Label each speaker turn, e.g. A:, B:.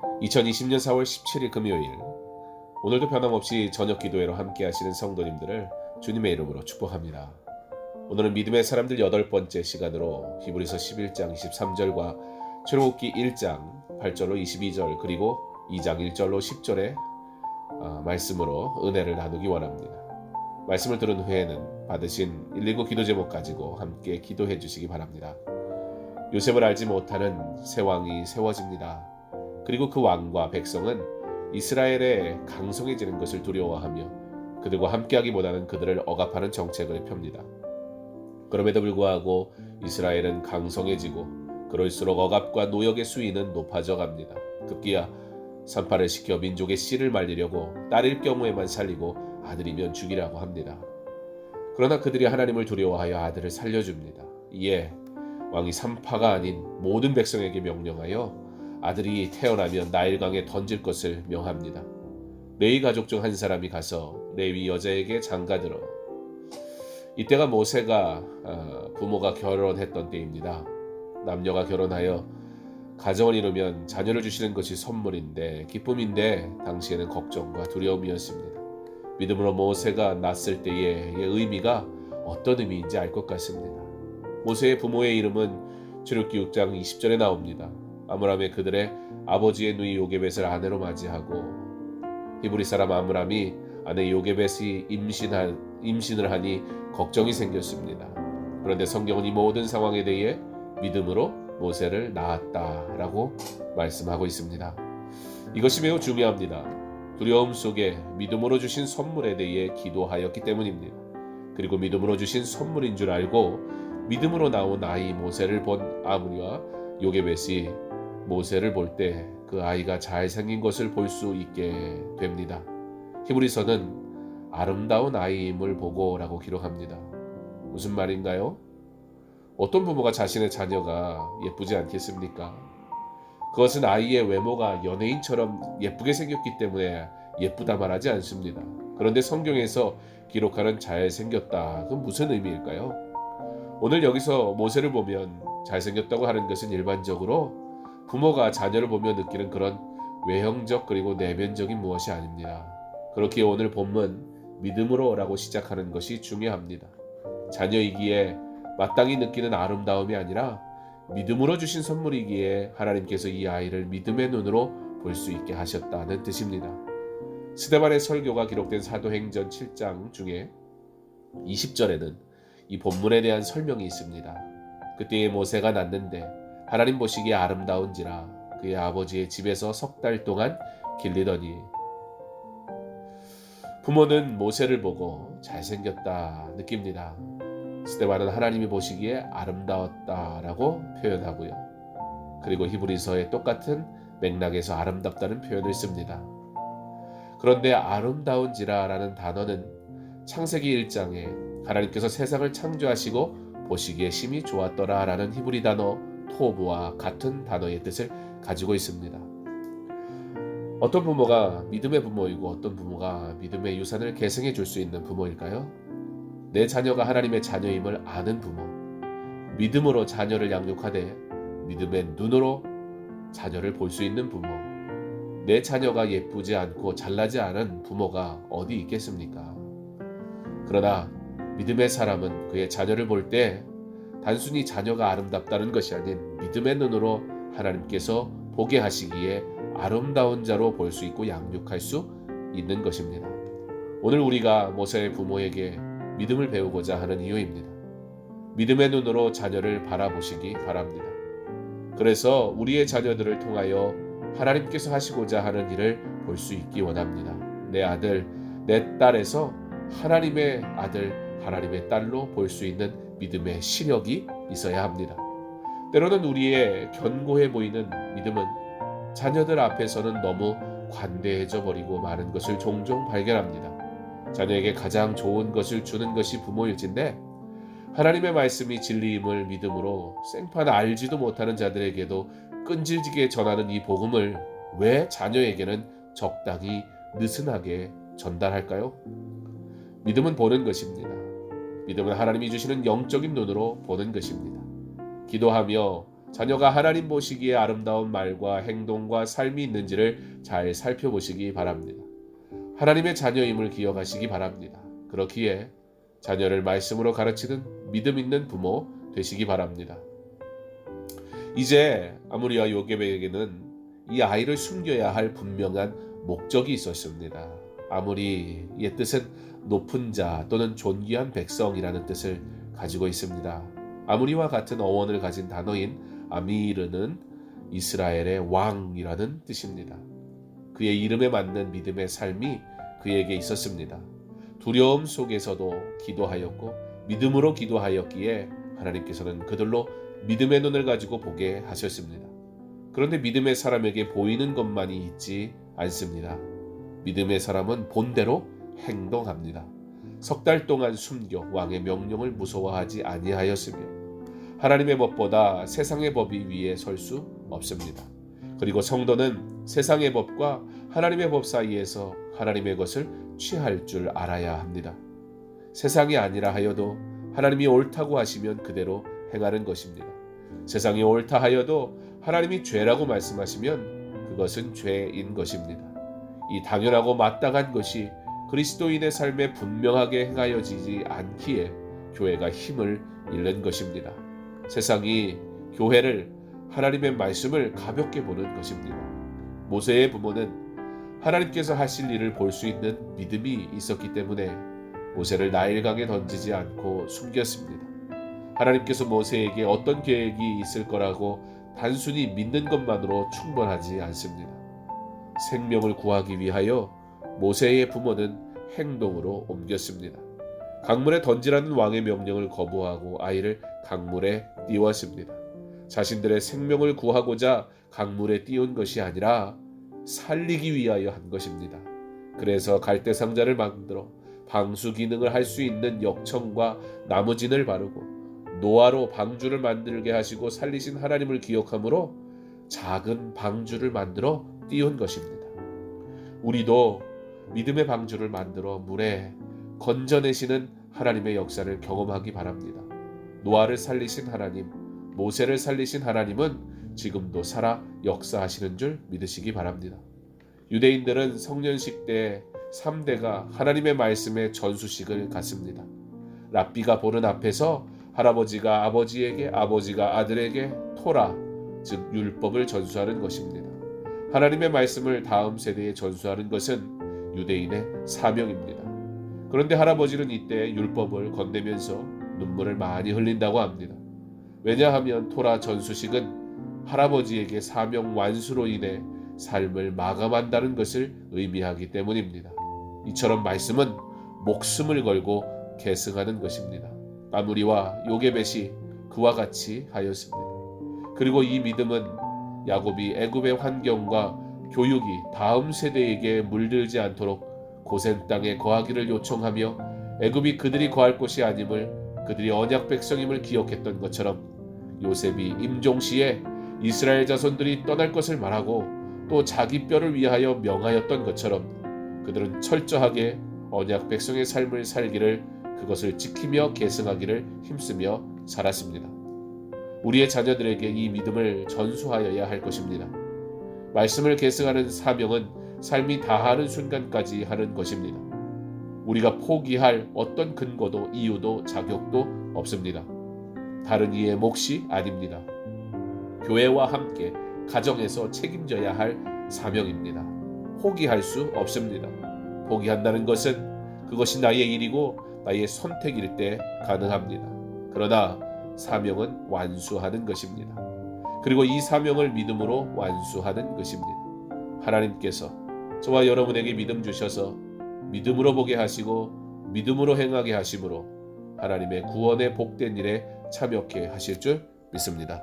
A: 2020년 4월 17일 금요일, 오늘도 변함없이 저녁 기도회로 함께 하시는 성도님들을 주님의 이름으로 축복합니다. 오늘은 믿음의 사람들 8번째 시간으로 히브리서 11장 23절과 출애굽기 1장 8절로 22절 그리고 2장 1절로 10절의 말씀으로 은혜를 나누기 원합니다. 말씀을 들은 후에는 받으신 119 기도 제목 가지고 함께 기도해 주시기 바랍니다. 요셉을 알지 못하는 새 왕이 세워집니다. 그리고 그 왕과 백성은 이스라엘의 강성해지는 것을 두려워하며 그들과 함께하기보다는 그들을 억압하는 정책을 펴니다. 그럼에도 불구하고 이스라엘은 강성해지고 그럴수록 억압과 노역의 수위는 높아져 갑니다. 급기야 산파를 시켜 민족의 씨를 말리려고 딸일 경우에만 살리고 아들이면 죽이라고 합니다. 그러나 그들이 하나님을 두려워하여 아들을 살려줍니다. 이에 왕이 산파가 아닌 모든 백성에게 명령하여 아들이 태어나면 나일강에 던질 것을 명합니다. 레위 가족 중 한 사람이 가서 레위 여자에게 장가들어. 이때가 모세가 부모가 결혼했던 때입니다. 남녀가 결혼하여 가정을 이루면 자녀를 주시는 것이 선물인데 기쁨인데 당시에는 걱정과 두려움이었습니다. 믿음으로 모세가 낳았을 때의 의미가 어떤 의미인지 알 것 같습니다. 모세의 부모의 이름은 출애굽기 6장 20절에 나옵니다. 아므람의 그들의 아버지의 누이 요게벳을 아내로 맞이하고 히브리 사람 아므람이 아내 요게벳이 임신을 하니 걱정이 생겼습니다. 그런데 성경은 이 모든 상황에 대해 믿음으로 모세를 낳았다라고 말씀하고 있습니다. 이것이 매우 중요합니다. 두려움 속에 믿음으로 주신 선물에 대해 기도하였기 때문입니다. 그리고 믿음으로 주신 선물인 줄 알고 믿음으로 나온 아이 모세를 본 아므리와 요게벳이 모세를 볼 때 그 아이가 잘생긴 것을 볼 수 있게 됩니다. 히브리서는 아름다운 아이임을 보고라고 기록합니다. 무슨 말인가요? 어떤 부모가 자신의 자녀가 예쁘지 않겠습니까? 그것은 아이의 외모가 연예인처럼 예쁘게 생겼기 때문에 예쁘다 말하지 않습니다. 그런데 성경에서 기록하는 잘생겼다, 그건 무슨 의미일까요? 오늘 여기서 모세를 보면 잘생겼다고 하는 것은 일반적으로 부모가 자녀를 보며 느끼는 그런 외형적 그리고 내면적인 무엇이 아닙니다. 그렇기에 오늘 본문 믿음으로 라고 시작하는 것이 중요합니다. 자녀이기에 마땅히 느끼는 아름다움이 아니라 믿음으로 주신 선물이기에 하나님께서 이 아이를 믿음의 눈으로 볼 수 있게 하셨다는 뜻입니다. 스데반의 설교가 기록된 사도행전 7장 중에 20절에는 이 본문에 대한 설명이 있습니다. 그때에 모세가 낳는데 하나님 보시기에 아름다운지라 그의 아버지의 집에서 3달 동안 길리더니. 부모는 모세를 보고 잘생겼다 느낍니다. 스데반은 하나님이 보시기에 아름다웠다라고 표현하고요. 그리고 히브리서의 똑같은 맥락에서 아름답다는 표현을 씁니다. 그런데 아름다운지라라는 단어는 창세기 1장에 하나님께서 세상을 창조하시고 보시기에 심히 좋았더라라는 히브리 단어 토브와 같은 단어의 뜻을 가지고 있습니다. 어떤 부모가 믿음의 부모이고 어떤 부모가 믿음의 유산을 계승해 줄 수 있는 부모일까요? 내 자녀가 하나님의 자녀임을 아는 부모, 믿음으로 자녀를 양육하되 믿음의 눈으로 자녀를 볼 수 있는 부모, 내 자녀가 예쁘지 않고 잘나지 않은 부모가 어디 있겠습니까? 그러나 믿음의 사람은 그의 자녀를 볼 때 단순히 자녀가 아름답다는 것이 아닌 믿음의 눈으로 하나님께서 보게 하시기에 아름다운 자로 볼 수 있고 양육할 수 있는 것입니다. 오늘 우리가 모세의 부모에게 믿음을 배우고자 하는 이유입니다. 믿음의 눈으로 자녀를 바라보시기 바랍니다. 그래서 우리의 자녀들을 통하여 하나님께서 하시고자 하는 일을 볼 수 있기 원합니다. 내 아들, 내 딸에서 하나님의 아들, 하나님의 딸로 볼 수 있는 믿음의 시력이 있어야 합니다. 때로는 우리의 견고해 보이는 믿음은 자녀들 앞에서는 너무 관대해져 버리고 많은 것을 종종 발견합니다. 자녀에게 가장 좋은 것을 주는 것이 부모일진데 하나님의 말씀이 진리임을 믿음으로 생판 알지도 못하는 자들에게도 끈질기게 전하는 이 복음을 왜 자녀에게는 적당히 느슨하게 전달할까요? 믿음은 보는 것입니다. 믿음은 하나님이 주시는 영적인 눈으로 보는 것입니다. 기도하며 자녀가 하나님 보시기에 아름다운 말과 행동과 삶이 있는지를 잘 살펴보시기 바랍니다. 하나님의 자녀임을 기억하시기 바랍니다. 그렇기에 자녀를 말씀으로 가르치는 믿음 있는 부모 되시기 바랍니다. 이제 아므리와 요게벳에게는 이 아이를 숨겨야 할 분명한 목적이 있었습니다. 아므리의 뜻은 높은 자 또는 존귀한 백성이라는 뜻을 가지고 있습니다. 아므리와 같은 어원을 가진 단어인 아미르는 이스라엘의 왕이라는 뜻입니다. 그의 이름에 맞는 믿음의 삶이 그에게 있었습니다. 두려움 속에서도 기도하였고 믿음으로 기도하였기에 하나님께서는 그들로 믿음의 눈을 가지고 보게 하셨습니다. 그런데 믿음의 사람에게 보이는 것만이 있지 않습니다. 믿음의 사람은 본대로 행동합니다. 석 달 동안 숨겨 왕의 명령을 무서워하지 아니하였으며 하나님의 법보다 세상의 법이 위에 설 수 없습니다. 그리고 성도는 세상의 법과 하나님의 법 사이에서 하나님의 것을 취할 줄 알아야 합니다. 세상이 아니라 하여도 하나님이 옳다고 하시면 그대로 행하는 것입니다. 세상이 옳다 하여도 하나님이 죄라고 말씀하시면 그것은 죄인 것입니다. 이 당연하고 마땅한 것이 그리스도인의 삶에 분명하게 행하여지지 않기에 교회가 힘을 잃는 것입니다. 세상이 교회를 하나님의 말씀을 가볍게 보는 것입니다. 모세의 부모는 하나님께서 하실 일을 볼 수 있는 믿음이 있었기 때문에 모세를 나일강에 던지지 않고 숨겼습니다. 하나님께서 모세에게 어떤 계획이 있을 거라고 단순히 믿는 것만으로 충분하지 않습니다. 생명을 구하기 위하여 모세의 부모는 행동으로 옮겼습니다. 강물에 던지라는 왕의 명령을 거부하고 아이를 강물에 띄웠습니다. 자신들의 생명을 구하고자 강물에 띄운 것이 아니라 살리기 위하여 한 것입니다. 그래서 갈대 상자를 만들어 방수 기능을 할 수 있는 역청과 나무진을 바르고 노아로 방주를 만들게 하시고 살리신 하나님을 기억함으로 작은 방주를 만들어 띄운 것입니다. 우리도 믿음의 방주를 만들어 물에 건져내시는 하나님의 역사를 경험하기 바랍니다. 노아를 살리신 하나님, 모세를 살리신 하나님은 지금도 살아 역사하시는 줄 믿으시기 바랍니다. 유대인들은 성년식 때 3대가 하나님의 말씀의 전수식을 갖습니다. 랍비가 보는 앞에서 할아버지가 아버지에게, 아버지가 아들에게 토라, 즉 율법을 전수하는 것입니다. 하나님의 말씀을 다음 세대에 전수하는 것은 유대인의 사명입니다. 그런데 할아버지는 이때 율법을 건네면서 눈물을 많이 흘린다고 합니다. 왜냐하면 토라 전수식은 할아버지에게 사명 완수로 인해 삶을 마감한다는 것을 의미하기 때문입니다. 이처럼 말씀은 목숨을 걸고 계승하는 것입니다. 아므리와 요게벳이 그와 같이 하였습니다. 그리고 이 믿음은 야곱이 애굽의 환경과 교육이 다음 세대에게 물들지 않도록 고센 땅에 거하기를 요청하며 애굽이 그들이 거할 곳이 아님을, 그들이 언약 백성임을 기억했던 것처럼 요셉이 임종시에 이스라엘 자손들이 떠날 것을 말하고 또 자기 뼈를 위하여 명하였던 것처럼 그들은 철저하게 언약 백성의 삶을 살기를, 그것을 지키며 계승하기를 힘쓰며 살았습니다. 우리의 자녀들에게 이 믿음을 전수하여야 할 것입니다. 말씀을 계승하는 사명은 삶이 다하는 순간까지 하는 것입니다. 우리가 포기할 어떤 근거도 이유도 자격도 없습니다. 다른 이의 몫이 아닙니다. 교회와 함께 가정에서 책임져야 할 사명입니다. 포기할 수 없습니다. 포기한다는 것은 그것이 나의 일이고 나의 선택일 때 가능합니다. 그러나 사명은 완수하는 것입니다. 그리고 이 사명을 믿음으로 완수하는 것입니다. 하나님께서 저와 여러분에게 믿음 주셔서 믿음으로 보게 하시고 믿음으로 행하게 하심으로 하나님의 구원의 복된 일에 참여케 하실 줄 믿습니다.